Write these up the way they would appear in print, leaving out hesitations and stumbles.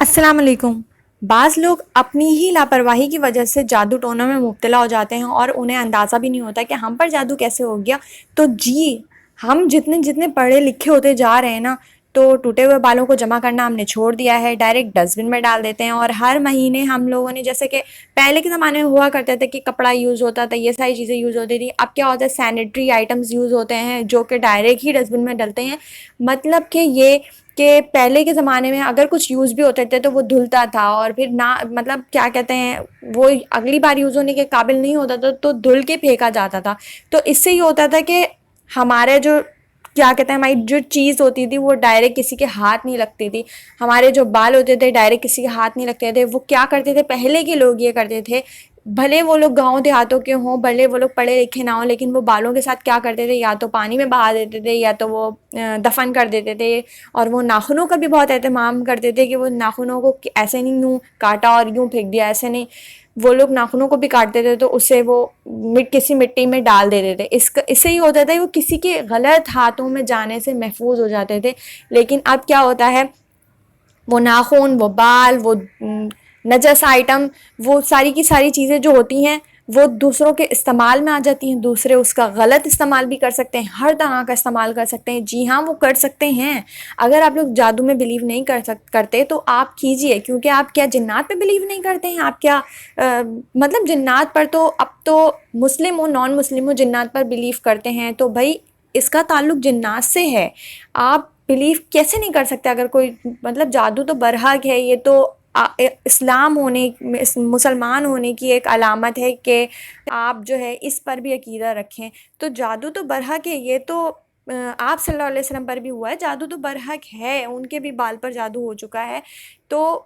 السلام علیکم۔ بعض لوگ اپنی ہی لاپرواہی کی وجہ سے جادو ٹونوں میں مبتلا ہو جاتے ہیں اور انہیں اندازہ بھی نہیں ہوتا کہ ہم پر جادو کیسے ہو گیا۔ تو جی، ہم جتنے پڑھے لکھے ہوتے جا رہے ہیں نا، تو ٹوٹے ہوئے بالوں کو جمع کرنا ہم نے چھوڑ دیا ہے، ڈائریکٹ ڈسٹ بن میں ڈال دیتے ہیں۔ اور ہر مہینے ہم لوگوں نے، جیسے کہ پہلے کے زمانے میں ہوا کرتے تھے کہ کپڑا یوز ہوتا تھا، یہ ساری چیزیں یوز ہوتی تھی، اب کیا ہوتا ہے سینیٹری آئٹمز یوز ہوتے ہیں جو کہ ڈائریکٹ ہی ڈسٹ بن میں ڈلتے ہیں۔ مطلب کہ یہ کہ پہلے کے زمانے میں اگر کچھ یوز بھی ہوتے تھے تو وہ دھلتا تھا، اور پھر نہ مطلب کیا کہتے ہیں، وہ اگلی بار یوز ہونے کے قابل نہیں ہوتا تھا تو دھل کے پھینکا جاتا تھا۔ تو اس سے یہ ہوتا تھا کہ ہمارے جو کیا کہتے ہیں ہماری جو چیز ہوتی تھی وہ ڈائریکٹ کسی کے ہاتھ نہیں لگتی تھی، ہمارے جو بال ہوتے تھے ڈائریکٹ کسی کے ہاتھ نہیں لگتے تھے۔ وہ کیا کرتے تھے پہلے کے لوگ، یہ کرتے تھے، بھلے وہ لوگ گاؤں دیہاتوں کے ہوں، بھلے وہ لوگ پڑھے لکھے نہ ہوں، لیکن وہ بالوں کے ساتھ کیا کرتے تھے، یا تو پانی میں بہا دیتے تھے یا تو وہ دفن کر دیتے تھے۔ اور وہ ناخنوں کا بھی بہت اہتمام کرتے تھے کہ وہ ناخنوں کو ایسے نہیں یوں کاٹا اور یوں پھینک دیا، ایسے نہیں، وہ لوگ ناخنوں کو بھی کاٹتے تھے تو اسے وہ کسی مٹی میں ڈال دیتے تھے۔ اس سے یہ ہوتا تھا کہ وہ کسی کے غلط ہاتھوں میں جانے سے محفوظ ہو جاتے تھے۔ لیکن اب کیا ہوتا ہے، وہ ناخن، وہ بال، وہ نجس آئٹم، وہ ساری کی ساری چیزیں جو ہوتی ہیں وہ دوسروں کے استعمال میں آ جاتی ہیں، دوسرے اس کا غلط استعمال بھی کر سکتے ہیں، ہر طرح کا استعمال کر سکتے ہیں۔ جی ہاں، وہ کر سکتے ہیں۔ اگر آپ لوگ جادو میں بلیو نہیں کرتے تو آپ کیجئے، کیونکہ آپ کیا جنات پہ بلیو نہیں کرتے ہیں؟ آپ کیا مطلب جنات پر تو اب تو مسلم ہو نان مسلم ہو جنات پر بلیو کرتے ہیں، تو بھائی اس کا تعلق جنات سے ہے، آپ بلیو کیسے نہیں کر سکتے؟ اگر کوئی مطلب جادو تو برحق ہے، یہ تو اسلام ہونے، مسلمان ہونے کی ایک علامت ہے کہ آپ جو ہے اس پر بھی عقیدہ رکھیں۔ تو جادو تو برحق ہے، یہ تو آپ صلی اللہ علیہ وسلم پر بھی ہوا ہے، جادو تو برحق ہے، ان کے بھی بال پر جادو ہو چکا ہے۔ تو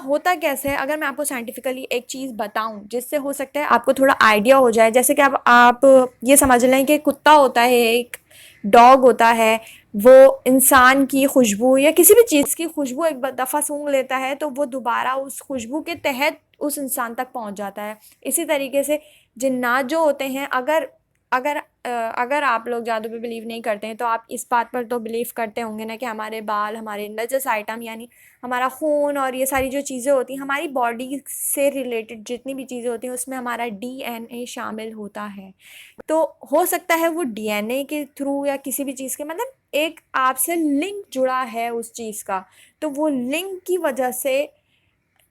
ہوتا کیسے ہے؟ اگر میں آپ کو سائنٹیفکلی ایک چیز بتاؤں جس سے ہو سکتا ہے آپ کو تھوڑا آئیڈیا ہو جائے، جیسے کہ اب آپ یہ سمجھ لیں کہ کتا ہوتا ہے، ایک ڈاگ ہوتا ہے، وہ انسان کی خوشبو یا کسی بھی چیز کی خوشبو ایک دفعہ سونگھ لیتا ہے تو وہ دوبارہ اس خوشبو کے تحت اس انسان تک پہنچ جاتا ہے۔ اسی طریقے سے جنات جو ہوتے ہیں، اگر آپ لوگ جادو پہ بلیو نہیں کرتے ہیں تو آپ اس بات پر تو بلیو کرتے ہوں گے نا کہ ہمارے بال، ہمارے نجس آئٹم یعنی ہمارا خون اور یہ ساری جو چیزیں ہوتی ہیں ہماری باڈی سے ریلیٹڈ جتنی بھی چیزیں ہوتی ہیں اس میں ہمارا ڈی این اے شامل ہوتا ہے۔ تو ہو سکتا ہے وہ ڈی این اے کے تھرو یا کسی بھی چیز کے مطلب ایک آپ سے لنک جڑا ہے اس چیز کا، تو وہ لنک کی وجہ سے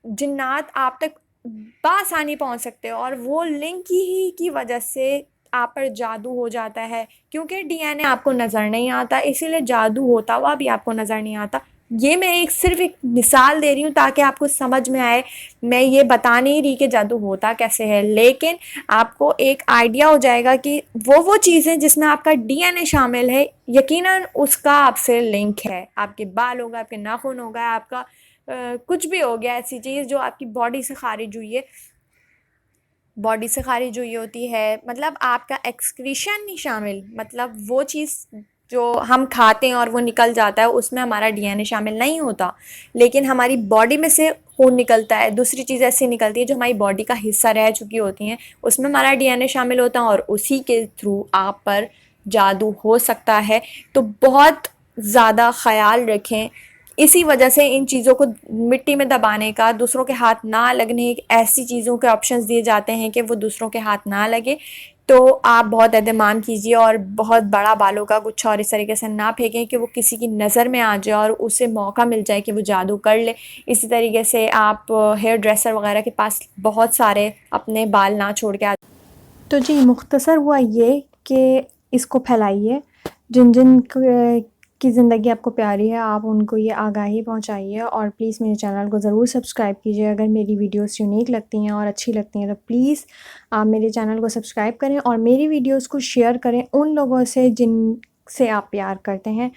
جنات آپ تک بآسانی پہنچ سکتے ہیں، اور وہ لنک ہی کی وجہ سے آپ پر جادو ہو جاتا ہے، کیونکہ ڈی این اے آپ کو نظر نہیں آتا، اسی لیے جادو ہوتا ہوا بھی آپ کو نظر نہیں آتا۔ یہ میں صرف ایک مثال دے رہی ہوں تاکہ آپ کو سمجھ میں آئے، میں یہ بتا نہیں رہی کہ جادو ہوتا کیسے ہے، لیکن آپ کو ایک آئیڈیا ہو جائے گا کہ وہ چیزیں جس میں آپ کا ڈی این اے شامل ہے، یقیناً اس کا آپ سے لنک ہے، آپ کے بال ہوگا، آپ کے ناخن ہوگا، آپ کا کچھ بھی ہو گیا، ایسی چیز جو آپ کی باڈی سے خارج ہوئی ہے، باڈی سے خارج ہوئی ہوتی ہے، مطلب آپ کا ایکسکریشن نہیں شامل، مطلب وہ چیز جو ہم کھاتے ہیں اور وہ نکل جاتا ہے اس میں ہمارا ڈی این اے شامل نہیں ہوتا، لیکن ہماری باڈی میں سے خون نکلتا ہے، دوسری چیز ایسی نکلتی ہے جو ہماری باڈی کا حصہ رہ چکی ہوتی ہیں، اس میں ہمارا ڈی این اے شامل ہوتا ہے اور اسی کے تھرو آپ پر جادو ہو سکتا ہے۔ تو بہت زیادہ خیال رکھیں، اسی وجہ سے ان چیزوں کو مٹی میں دبانے کا، دوسروں کے ہاتھ نہ لگنے، ایسی چیزوں کے آپشنز دیے جاتے ہیں کہ وہ دوسروں کے ہاتھ نہ لگے۔ تو آپ بہت اہتمام کیجیے اور بہت بڑا بالوں کا گچھا اور اس طریقے سے نہ پھینکیں کہ وہ کسی کی نظر میں آ جائے اور اسے موقع مل جائے کہ وہ جادو کر لے۔ اسی طریقے سے آپ ہیئر ڈریسر وغیرہ کے پاس بہت سارے اپنے بال نہ چھوڑ کے تو جی مختصر ہوا یہ کہ اس کو پھیلائیے، جن کی زندگی آپ کو پیاری ہے آپ ان کو یہ آگاہی پہنچائیے، اور پلیز میرے چینل کو ضرور سبسکرائب کیجیے۔ اگر میری ویڈیوز یونیک لگتی ہیں اور اچھی لگتی ہیں تو پلیز آپ میرے چینل کو سبسکرائب کریں اور میری ویڈیوز کو شیئر کریں ان لوگوں سے جن سے آپ پیار کرتے ہیں۔